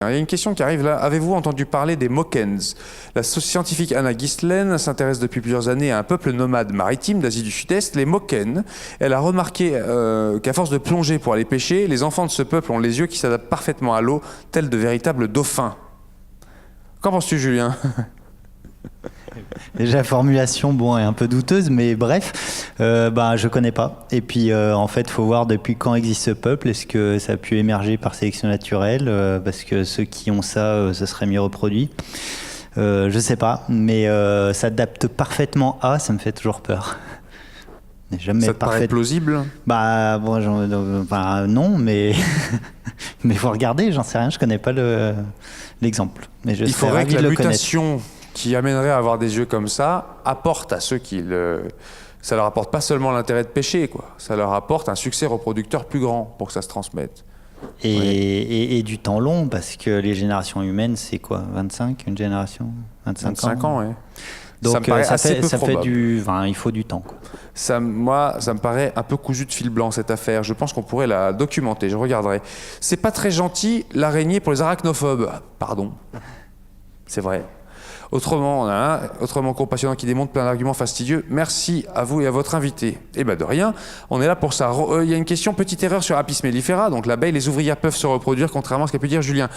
Il y a une question qui arrive là. Avez-vous entendu parler des Mokens? La scientifique Anna Gislen s'intéresse depuis plusieurs années à un peuple nomade maritime d'Asie du Sud-Est, les Mokens. Elle a remarqué qu'à force de plonger pour aller pêcher, les enfants de ce peuple ont les yeux qui s'adaptent parfaitement à l'eau, tels de véritables dauphins. Qu'en penses-tu, Julien? Déjà, formulation, bon, est un peu douteuse, mais bref, je connais pas. Et puis, en fait, faut voir depuis quand existe ce peuple. Est-ce que ça a pu émerger par sélection naturelle, parce que ceux qui ont ça, ce serait mieux reproduit. Je sais pas, mais s'adapte parfaitement à, ça me fait toujours peur. Jamais ça te paraît plausible? Non, mais mais faut regarder, j'en sais rien, je connais pas l'exemple. Mais il faudrait que la mutation qui amènerait à avoir des yeux comme ça apporte à ceux qui ça leur apporte pas seulement l'intérêt de pêcher, quoi. Ça leur apporte un succès reproducteur plus grand pour que ça se transmette. Et du temps long, parce que les générations humaines, c'est quoi, 25, une génération, 25 ans, oui. Donc ça me paraît assez peu probable. Il faut du temps, quoi. Ça me paraît un peu cousu de fil blanc, cette affaire. Je pense qu'on pourrait la documenter, je regarderai. C'est pas très gentil, l'araignée pour les arachnophobes. Pardon. C'est vrai. Autrement compassionnant qui démontre plein d'arguments fastidieux. Merci à vous et à votre invité. Eh ben de rien, on est là pour ça. Il y a une question, petite erreur sur Apis mellifera. Donc l'abeille, les ouvrières peuvent se reproduire, contrairement à ce qu'a pu dire Julien.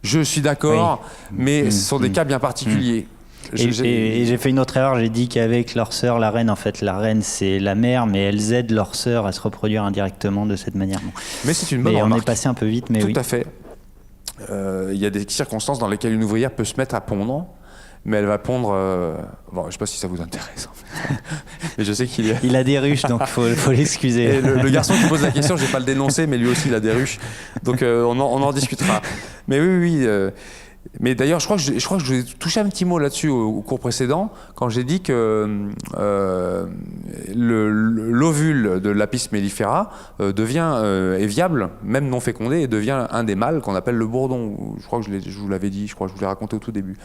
Je suis d'accord, mais ce sont des cas bien particuliers. Et j'ai fait une autre erreur, j'ai dit qu'avec leur sœur, la reine, en fait, la reine c'est la mère, mais elles aident leur sœur à se reproduire indirectement de cette manière. Bon. Mais c'est une bonne remarque. On est passé un peu vite, mais oui. Tout à fait. Il y a des circonstances dans lesquelles une ouvrière peut se mettre à pondre, mais elle va pondre... je ne sais pas si ça vous intéresse, en fait. Mais je sais qu'il Il a des ruches, donc il faut l'excuser. Le garçon qui pose la question, je ne vais pas le dénoncer, mais lui aussi, il a des ruches. Donc on en discutera. Mais oui... Mais d'ailleurs, je crois que je vous ai touché un petit mot là-dessus au cours précédent, quand j'ai dit que l'ovule de l'Apis mellifera est viable, même non fécondé, et devient un des mâles qu'on appelle le bourdon. Je crois que je vous l'avais dit, je crois que je vous l'ai raconté au tout début.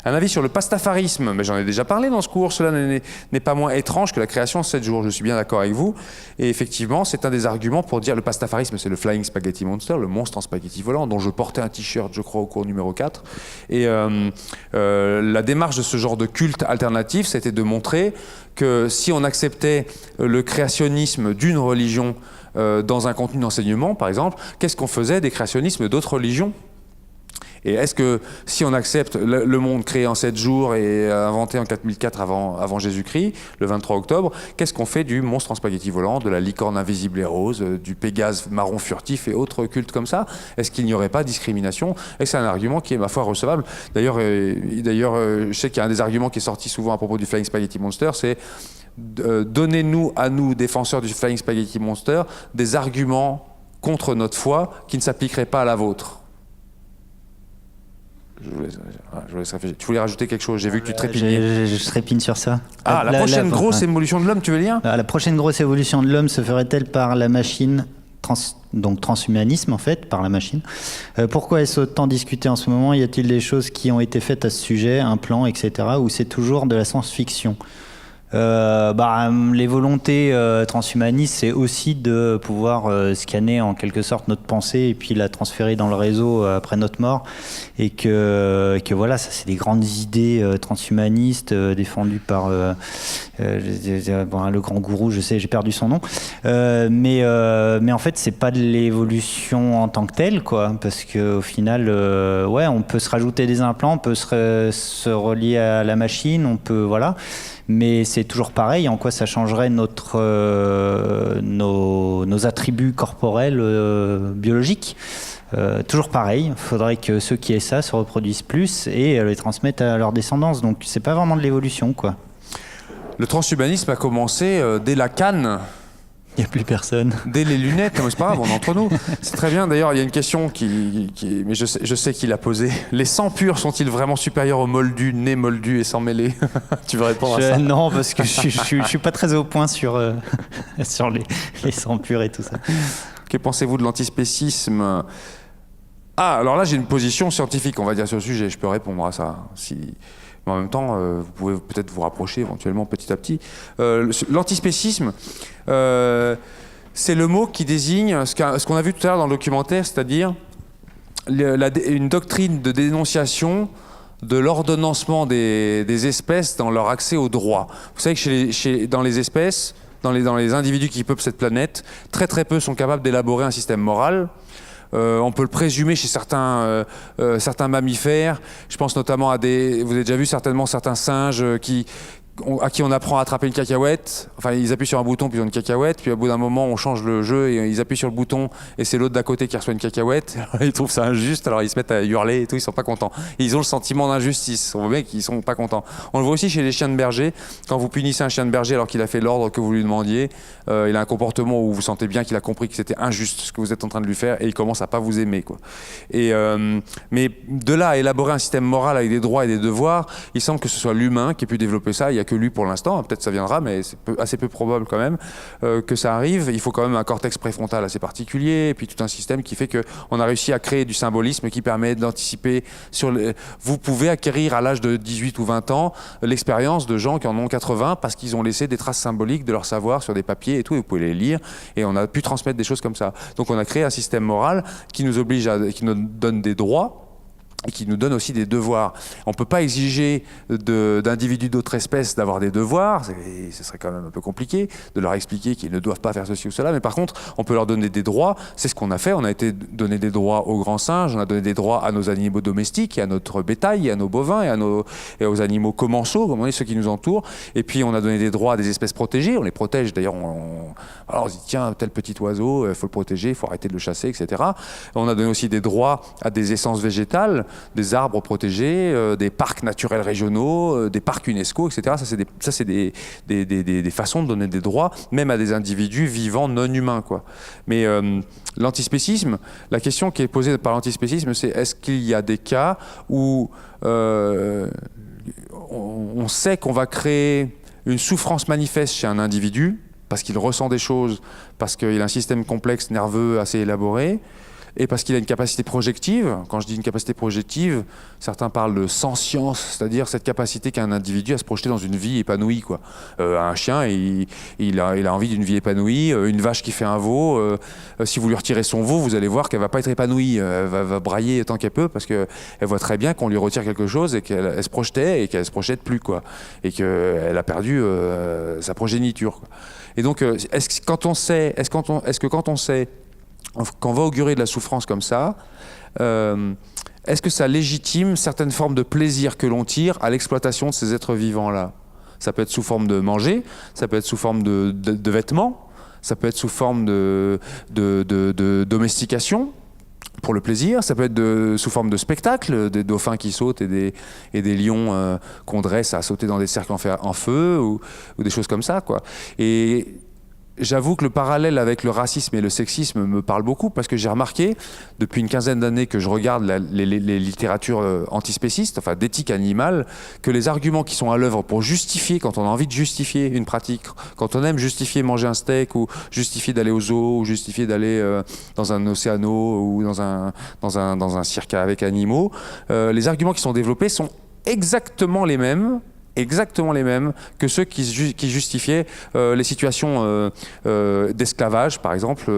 Un avis sur le pastafarisme, mais j'en ai déjà parlé dans ce cours, cela n'est pas moins étrange que la création en 7 jours, je suis bien d'accord avec vous. Et effectivement, c'est un des arguments pour dire le pastafarisme, c'est le Flying Spaghetti Monster, le monstre en spaghetti volant, dont je portais un t-shirt, je crois, au cours numéro 4. Et la démarche de ce genre de culte alternatif, c'était de montrer que si on acceptait le créationnisme d'une religion dans un contenu d'enseignement, par exemple, qu'est-ce qu'on faisait des créationnismes d'autres religions ? Et est-ce que si on accepte le monde créé en 7 jours et inventé en 4004 avant Jésus-Christ, le 23 octobre, qu'est-ce qu'on fait du monstre en spaghetti volant, de la licorne invisible et rose, du Pégase marron furtif et autres cultes comme ça? Est-ce qu'il n'y aurait pas de discrimination? Et c'est un argument qui est, ma foi, recevable. D'ailleurs, je sais qu'il y a un des arguments qui est sorti souvent à propos du Flying Spaghetti Monster, c'est donnez-nous, à nous, défenseurs du Flying Spaghetti Monster, des arguments contre notre foi qui ne s'appliqueraient pas à la vôtre. Je vous laisse réfléchir. Tu voulais rajouter quelque chose? J'ai vu que tu trépignais. Je trépigne sur ça. La prochaine grosse évolution de l'homme, tu veux dire? La prochaine grosse évolution de l'homme se ferait-elle par la machine, donc transhumanisme en fait, par la machine? Pourquoi est-ce autant discuté en ce moment? Y a-t-il des choses qui ont été faites à ce sujet, un plan, etc., ou c'est toujours de la science-fiction? Les volontés transhumanistes, c'est aussi de pouvoir scanner en quelque sorte notre pensée et puis la transférer dans le réseau après notre mort, et que voilà, ça c'est des grandes idées transhumanistes défendues par le grand gourou, je sais, j'ai perdu son nom, mais en fait c'est pas de l'évolution en tant que telle, quoi, parce que au final on peut se rajouter des implants, on peut se relier à la machine, on peut mais c'est toujours pareil. En quoi ça changerait nos attributs corporels biologiques? Toujours pareil, il faudrait que ceux qui aient ça se reproduisent plus et les transmettent à leur descendance. Donc c'est pas vraiment de l'évolution, quoi. Le transhumanisme a commencé dès la canne. Il n'y a plus personne. Dès les lunettes, c'est pas grave, on est entre nous. C'est très bien. D'ailleurs, il y a une question mais je sais qui l'a posée. Les sangs purs sont-ils vraiment supérieurs aux moldus, nés moldus et sans mêlés? Tu veux répondre à ça? Non, parce que je suis pas très au point sur les sangs purs et tout ça. Que pensez-vous de l'antispécisme? Alors là, j'ai une position scientifique, on va dire, sur le sujet. Je peux répondre à ça. Mais en même temps, vous pouvez peut-être vous rapprocher éventuellement petit à petit. L'antispécisme, c'est le mot qui désigne ce qu'on a vu tout à l'heure dans le documentaire, c'est-à-dire une doctrine de dénonciation de l'ordonnancement des espèces dans leur accès au droit. Vous savez que dans les espèces, dans les individus qui peuplent cette planète, très très peu sont capables d'élaborer un système moral. On peut le présumer chez certains mammifères. Je pense notamment à vous avez déjà vu certainement certains singes à qui on apprend à attraper une cacahuète. Enfin, ils appuient sur un bouton puis ils ont une cacahuète. Puis au bout d'un moment, on change le jeu et ils appuient sur le bouton et c'est l'autre d'à côté qui reçoit une cacahuète. Alors, ils trouvent ça injuste, alors ils se mettent à hurler et tout. Ils sont pas contents. Et ils ont le sentiment d'injustice. On voit bien qu'ils sont pas contents. On le voit aussi chez les chiens de berger. Quand vous punissez un chien de berger alors qu'il a fait l'ordre que vous lui demandiez, il a un comportement où vous sentez bien qu'il a compris que c'était injuste ce que vous êtes en train de lui faire et il commence à pas vous aimer, quoi. Mais de là à élaborer un système moral avec des droits et des devoirs, il semble que ce soit l'humain qui ait pu développer ça. Il y a que lui pour l'instant, peut-être ça viendra, mais c'est assez peu probable quand même que ça arrive. Il faut quand même un cortex préfrontal assez particulier, et puis tout un système qui fait qu'on a réussi à créer du symbolisme qui permet d'anticiper Vous pouvez acquérir à l'âge de 18 ou 20 ans l'expérience de gens qui en ont 80 parce qu'ils ont laissé des traces symboliques de leur savoir sur des papiers et tout, et vous pouvez les lire, et on a pu transmettre des choses comme ça. Donc on a créé un système moral qui nous oblige qui nous donne des droits, et qui nous donne aussi des devoirs. On ne peut pas exiger d'individus d'autres espèces d'avoir des devoirs, ce serait quand même un peu compliqué de leur expliquer qu'ils ne doivent pas faire ceci ou cela, mais par contre, on peut leur donner des droits. C'est ce qu'on a fait, on a été donner des droits aux grands singes, on a donné des droits à nos animaux domestiques, à notre bétail, à nos bovins, et aux animaux commensaux, comme on dit, ceux qui nous entourent. Et puis on a donné des droits à des espèces protégées, on les protège d'ailleurs, alors on se dit tiens, tel petit oiseau, il faut le protéger, il faut arrêter de le chasser, etc. On a donné aussi des droits à des essences végétales, des arbres protégés, des parcs naturels régionaux, des parcs UNESCO, etc. Ça, c'est des façons de donner des droits, même à des individus vivants non humains, quoi. Mais l'antispécisme, la question qui est posée par l'antispécisme, c'est est-ce qu'il y a des cas où on sait qu'on va créer une souffrance manifeste chez un individu, parce qu'il ressent des choses, parce qu'il a un système complexe nerveux assez élaboré, et parce qu'il a une capacité projective. Quand je dis une capacité projective, certains parlent de sentience, c'est-à-dire cette capacité qu'a un individu à se projeter dans une vie épanouie, quoi. Un chien, il a envie d'une vie épanouie. Une vache qui fait un veau, si vous lui retirez son veau, vous allez voir qu'elle va pas être épanouie. Elle va brailler tant qu'elle peut, parce qu'elle voit très bien qu'on lui retire quelque chose et qu'elle se projetait et qu'elle se projette plus, quoi. Et qu'elle a perdu sa progéniture, quoi. Et donc, est-ce que quand on sait qu'on va augurer de la souffrance comme ça, est-ce que ça légitime certaines formes de plaisir que l'on tire à l'exploitation de ces êtres vivants-là? Ça peut être sous forme de manger, ça peut être sous forme de vêtements, ça peut être sous forme de domestication pour le plaisir, ça peut être sous forme de spectacle, des dauphins qui sautent et des lions qu'on dresse à sauter dans des cercles en feu ou des choses comme ça, quoi. Et j'avoue que le parallèle avec le racisme et le sexisme me parle beaucoup, parce que j'ai remarqué, depuis une quinzaine d'années que je regarde les littératures antispécistes, enfin d'éthique animale, que les arguments qui sont à l'œuvre pour justifier, quand on a envie de justifier une pratique, quand on aime justifier manger un steak, ou justifier d'aller au zoo, ou justifier d'aller dans un océano, ou dans un cirque avec animaux, les arguments qui sont développés sont exactement les mêmes que ceux qui justifiaient les situations d'esclavage, par exemple,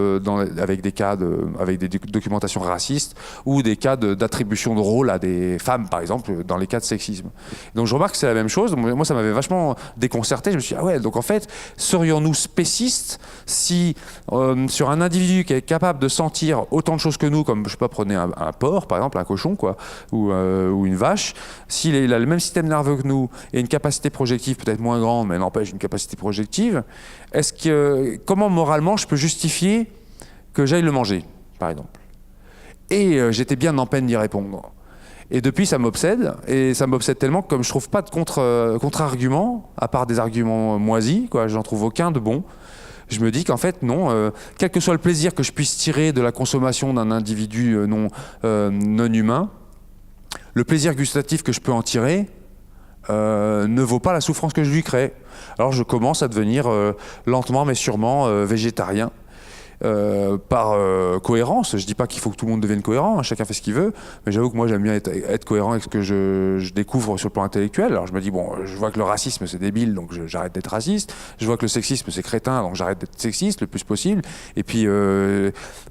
avec des documentations racistes, ou des cas d'attribution de rôle à des femmes, par exemple, dans les cas de sexisme. Donc je remarque que c'est la même chose. Moi, ça m'avait vachement déconcerté. Je me suis dit, ah ouais, donc en fait, serions-nous spécistes si, sur un individu qui est capable de sentir autant de choses que nous, comme, je sais pas, prenez un porc, par exemple, un cochon, quoi, ou une vache, s'il a le même système nerveux que nous, et une capacité projective peut-être moins grande, mais n'empêche une capacité projective, comment moralement je peux justifier que j'aille le manger, par exemple? Et j'étais bien en peine d'y répondre. Et depuis, ça m'obsède, et ça m'obsède tellement que comme je trouve pas de contre-arguments, à part des arguments moisis, quoi, j'en trouve aucun de bon. Je me dis qu'en fait, non, quel que soit le plaisir que je puisse tirer de la consommation d'un individu non humain, le plaisir gustatif que je peux en tirer ne vaut pas la souffrance que je lui crée. Alors je commence à devenir lentement mais sûrement végétarien. par cohérence. Je dis pas qu'il faut que tout le monde devienne cohérent, hein, chacun fait ce qu'il veut, mais j'avoue que moi j'aime bien être cohérent avec ce que je découvre sur le plan intellectuel. Alors je me dis, bon, je vois que le racisme c'est débile, donc j'arrête d'être raciste. Je vois que le sexisme c'est crétin, donc j'arrête d'être sexiste le plus possible. Et puis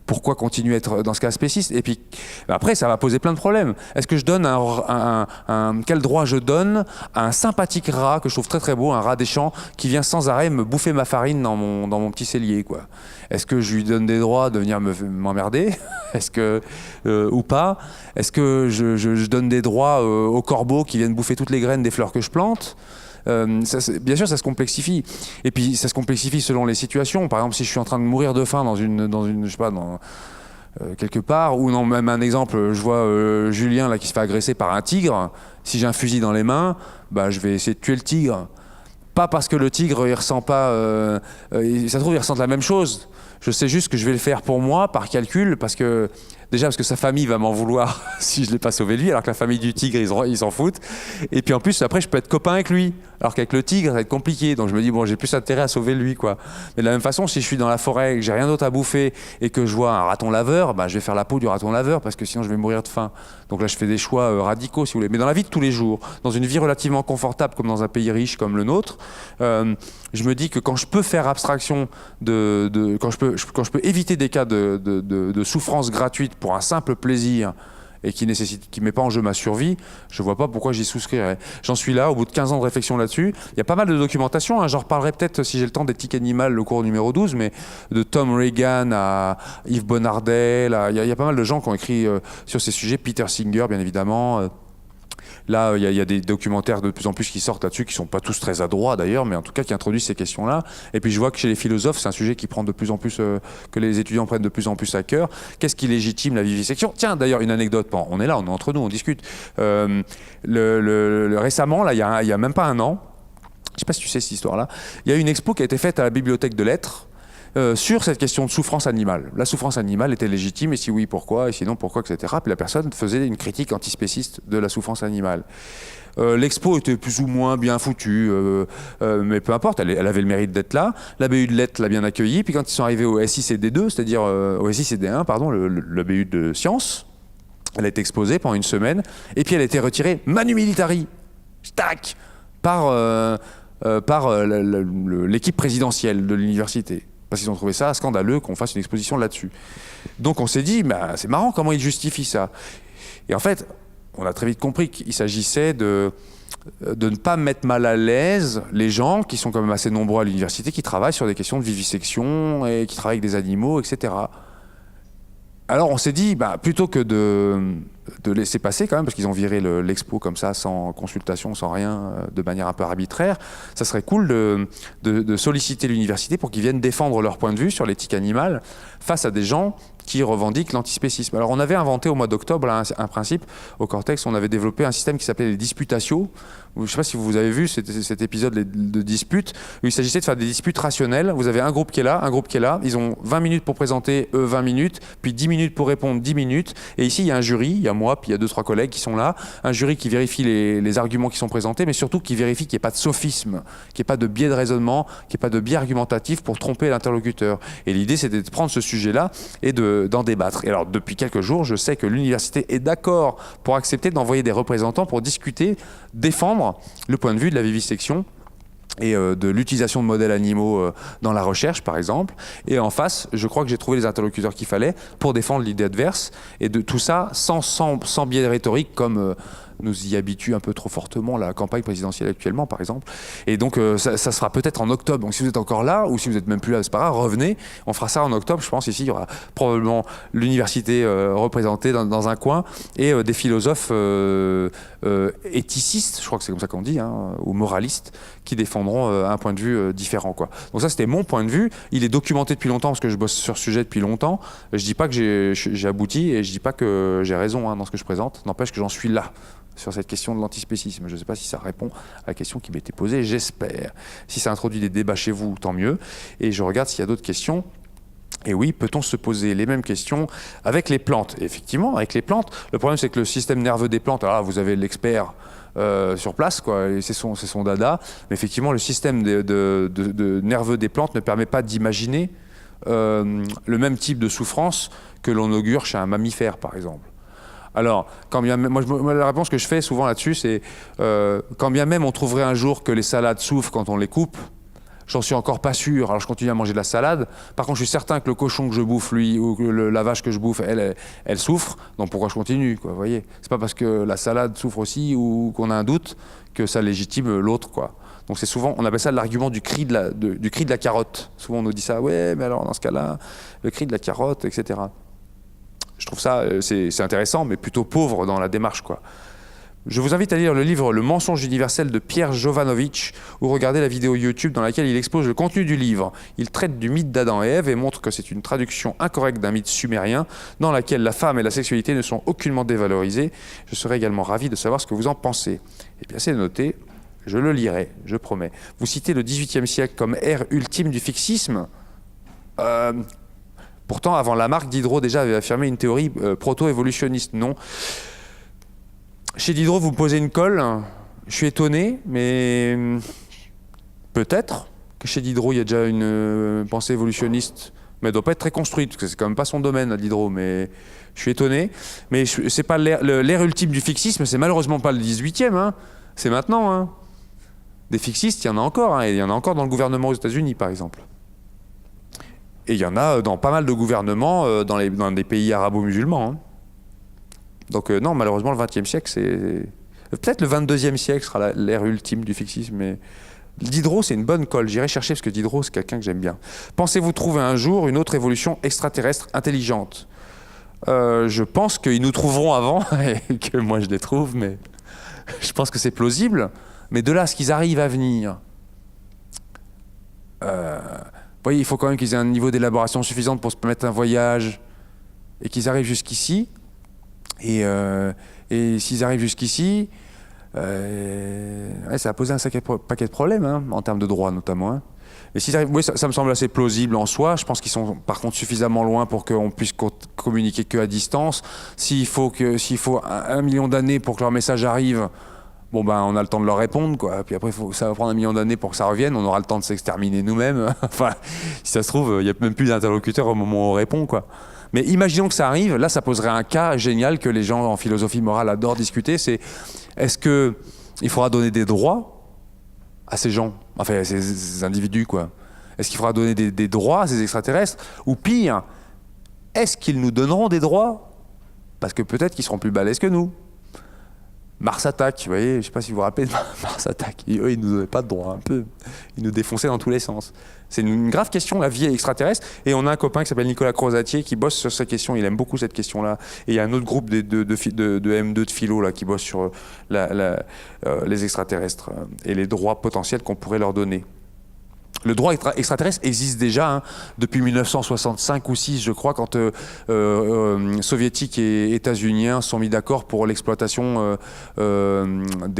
pourquoi continuer à être dans ce cas spéciste? Et puis après ça va poser plein de problèmes. Est-ce que je donne quel droit je donne à un sympathique rat que je trouve très très beau, un rat des champs qui vient sans arrêt me bouffer ma farine dans mon petit cellier, quoi? Est-ce que je lui donne des droits de venir m'emmerder? Est-ce que ou pas? Est-ce que je donne des droits aux corbeaux qui viennent bouffer toutes les graines des fleurs que je plante? Bien sûr, ça se complexifie. Et puis, ça se complexifie selon les situations. Par exemple, si je suis en train de mourir de faim dans une je sais pas, quelque part, ou non, même un exemple, je vois Julien là qui se fait agresser par un tigre. Si j'ai un fusil dans les mains, bah, je vais essayer de tuer le tigre. Pas parce que le tigre, il ressent pas. Ça se trouve, il ressent la même chose. Je sais juste que je vais le faire pour moi, par calcul, parce que sa famille va m'en vouloir si je l'ai pas sauvé lui, alors que la famille du tigre, ils s'en foutent. Et puis en plus, après, je peux être copain avec lui, alors qu'avec le tigre, ça va être compliqué. Donc je me dis, bon, j'ai plus intérêt à sauver lui, quoi. Mais de la même façon, si je suis dans la forêt et que j'ai rien d'autre à bouffer et que je vois un raton laveur, bah, je vais faire la peau du raton laveur, parce que sinon je vais mourir de faim. Donc là, je fais des choix radicaux, si vous voulez. Mais dans la vie de tous les jours, dans une vie relativement confortable, comme dans un pays riche comme le nôtre, je me dis que quand je peux faire abstraction quand je peux éviter des cas de souffrance gratuite pour un simple plaisir et qui met pas en jeu ma survie, je vois pas pourquoi j'y souscrirais. J'en suis là, au bout de 15 ans de réflexion là-dessus. Il y a pas mal de documentation, hein. J'en reparlerai peut-être si j'ai le temps d'Éthique animale, le cours numéro 12, mais de Tom Regan à Yves Bonnardel, il y a pas mal de gens qui ont écrit sur ces sujets, Peter Singer bien évidemment. Là, il y a des documentaires de plus en plus qui sortent là-dessus, qui sont pas tous très adroits d'ailleurs, mais en tout cas qui introduisent ces questions-là. Et puis je vois que chez les philosophes, c'est un sujet qui prend de plus en plus, que les étudiants prennent de plus en plus à cœur. Qu'est-ce qui légitime la vivisection? Tiens, d'ailleurs, une anecdote. Bon, on est là, on est entre nous, on discute. Récemment, là, il y a même pas un an, je sais pas si tu sais cette histoire-là, il y a une expo qui a été faite à la Bibliothèque de Lettres. Sur cette question de souffrance animale. La souffrance animale était légitime, et si oui, pourquoi, et sinon pourquoi, etc. Puis la personne faisait une critique antispéciste de la souffrance animale. L'expo était plus ou moins bien foutue, mais peu importe, elle avait le mérite d'être là. La BU de Lettres l'a bien accueillie, puis quand ils sont arrivés au SICD2, c'est-à-dire au SICD1, pardon, le BU de sciences, elle a été exposée pendant une semaine, et puis elle a été retirée manu militari, tac, par l'équipe présidentielle de l'université. Parce qu'ils ont trouvé ça scandaleux qu'on fasse une exposition là-dessus. Donc on s'est dit, bah, c'est marrant comment ils justifient ça. Et en fait, on a très vite compris qu'il s'agissait de ne pas mettre mal à l'aise les gens qui sont quand même assez nombreux à l'université, qui travaillent sur des questions de vivisection et qui travaillent avec des animaux, etc. Alors on s'est dit, bah, plutôt que de laisser passer quand même, parce qu'ils ont viré l'expo comme ça, sans consultation, sans rien, de manière un peu arbitraire, ça serait cool de solliciter l'université pour qu'ils viennent défendre leur point de vue sur l'éthique animale face à des gens qui revendiquent l'antispécisme. Alors on avait inventé au mois d'octobre un principe au Cortex, on avait développé un système qui s'appelait les disputatio. Je ne sais pas si vous avez vu cet épisode de disputes, où il s'agissait de faire des disputes rationnelles. Vous avez un groupe qui est là, un groupe qui est là, ils ont 20 minutes pour présenter, eux 20 minutes, puis 10 minutes pour répondre, 10 minutes, et ici il y a un jury, il y a moi, puis il y a 2-3 collègues qui sont là, un jury qui vérifie les arguments qui sont présentés, mais surtout qui vérifie qu'il n'y ait pas de sophisme, qu'il n'y ait pas de biais de raisonnement, qu'il n'y ait pas de biais argumentatif pour tromper l'interlocuteur. Et l'idée c'était de prendre ce sujet-là et d'en débattre. Et alors depuis quelques jours, je sais que l'université est d'accord pour accepter d'envoyer des représentants pour discuter, défendre le point de vue de la vivisection et de l'utilisation de modèles animaux dans la recherche, par exemple. Et en face, je crois que j'ai trouvé les interlocuteurs qu'il fallait pour défendre l'idée adverse, et de tout ça sans biais de rhétorique, comme nous y habitue un peu trop fortement la campagne présidentielle actuellement, par exemple. Et donc ça sera peut-être en octobre. Donc si vous êtes encore là, ou si vous n'êtes même plus là, c'est pas grave, revenez. On fera ça en octobre. Je pense ici, il y aura probablement l'université représentée dans un coin, et des philosophes éthicistes, je crois que c'est comme ça qu'on dit, hein, ou moralistes, qui défendront un point de vue différent, quoi. Donc ça, c'était mon point de vue. Il est documenté depuis longtemps, parce que je bosse sur ce sujet depuis longtemps. Je dis pas que j'ai abouti, et je dis pas que j'ai raison, hein, dans ce que je présente. N'empêche que j'en suis là sur cette question de l'antispécisme. Je ne sais pas si ça répond à la question qui m'était posée, j'espère. Si ça introduit des débats chez vous, tant mieux. Et je regarde s'il y a d'autres questions. Et oui, peut-on se poser les mêmes questions avec les plantes? Et effectivement, avec les plantes, le problème c'est que le système nerveux des plantes, alors là, vous avez l'expert sur place, quoi, et c'est son dada, mais effectivement, le système de nerveux des plantes ne permet pas d'imaginer le même type de souffrance que l'on augure chez un mammifère, par exemple. Alors, quand bien même, moi, la réponse que je fais souvent là-dessus, c'est quand bien même on trouverait un jour que les salades souffrent quand on les coupe, j'en suis encore pas sûr. Alors je continue à manger de la salade. Par contre, je suis certain que le cochon que je bouffe, lui, ou que la vache que je bouffe, elle souffre. Donc pourquoi je continue, quoi, vous voyez? C'est pas parce que la salade souffre aussi ou qu'on a un doute que ça légitime l'autre, quoi. Donc c'est souvent, on appelle ça l'argument du cri de la carotte. Souvent on nous dit ça, ouais, mais alors dans ce cas-là, le cri de la carotte, etc. Je trouve ça, c'est intéressant, mais plutôt pauvre dans la démarche, quoi. Je vous invite à lire le livre Le mensonge universel de Pierre Jovanovic ou regarder la vidéo YouTube dans laquelle il expose le contenu du livre. Il traite du mythe d'Adam et Ève et montre que c'est une traduction incorrecte d'un mythe sumérien dans laquelle la femme et la sexualité ne sont aucunement dévalorisées. Je serais également ravi de savoir ce que vous en pensez. Eh bien, c'est noté. Je le lirai, je promets. Vous citez le XVIIIe siècle comme ère ultime du fixisme. Pourtant, avant Lamarck, Diderot déjà avait affirmé une théorie proto-évolutionniste. Non. Chez Diderot, vous me posez une colle, je suis étonné, mais peut-être que chez Diderot, il y a déjà une pensée évolutionniste, mais elle ne doit pas être très construite, parce que c'est quand même pas son domaine, à Diderot, mais je suis étonné. Mais c'est pas l'ère ultime du fixisme, c'est malheureusement pas le 18e, hein. C'est maintenant. Hein. Des fixistes, il y en a encore, hein, et il y en a encore dans le gouvernement aux États-Unis, par exemple. Et il y en a dans pas mal de gouvernements dans des pays arabo-musulmans. Hein. Donc non, malheureusement, le XXe siècle, c'est... Peut-être le XXIe siècle sera l'ère ultime du fixisme, mais... Diderot, c'est une bonne colle. J'irai chercher parce que Diderot, c'est quelqu'un que j'aime bien. Pensez-vous trouver un jour une autre évolution extraterrestre intelligente ? Je pense qu'ils nous trouveront avant, et que moi je les trouve, mais... Je pense que c'est plausible. Mais de là à ce qu'ils arrivent à venir... Vous voyez, il faut quand même qu'ils aient un niveau d'élaboration suffisante pour se permettre un voyage et qu'ils arrivent jusqu'ici. Et s'ils arrivent jusqu'ici, ça a posé un sacré paquet de problèmes, hein, en termes de droit notamment. Hein. Et s'ils arrivent, oui, ça me semble assez plausible en soi. Je pense qu'ils sont par contre suffisamment loin pour qu'on puisse communiquer qu'à distance. S'il faut un million d'années pour que leur message arrive, bon ben on a le temps de leur répondre, quoi. Puis après ça va prendre un million d'années pour que ça revienne, on aura le temps de s'exterminer nous-mêmes. Enfin, si ça se trouve, il n'y a même plus d'interlocuteur au moment où on répond, quoi. Mais imaginons que ça arrive, là ça poserait un cas génial que les gens en philosophie morale adorent discuter, c'est est-ce qu'il faudra donner des droits à ces gens, enfin à ces individus, quoi. Est-ce qu'il faudra donner des droits à ces extraterrestres? Ou pire, est-ce qu'ils nous donneront des droits? Parce que peut-être qu'ils seront plus balèzes que nous. Mars Attack, vous voyez, je ne sais pas si vous vous rappelez de Mars Attack. Eux, ils ne nous donnaient pas de droit, un peu. Ils nous défonçaient dans tous les sens. C'est une grave question, la vie extraterrestre. Et on a un copain qui s'appelle Nicolas Crozatier qui bosse sur cette question. Il aime beaucoup cette question-là. Et il y a un autre groupe de M2 de philo là, qui bosse sur les extraterrestres et les droits potentiels qu'on pourrait leur donner. Le droit extraterrestre existe déjà hein, depuis 1965 ou 6, je crois, quand soviétiques et états-uniens se sont mis d'accord pour l'exploitation des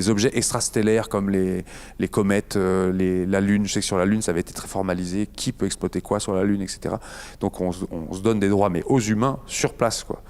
objets extrastellaires comme les comètes, la Lune. Je sais que sur la Lune, ça avait été très formalisé. Qui peut exploiter quoi sur la Lune, etc. Donc on se donne des droits, mais aux humains, sur place, quoi.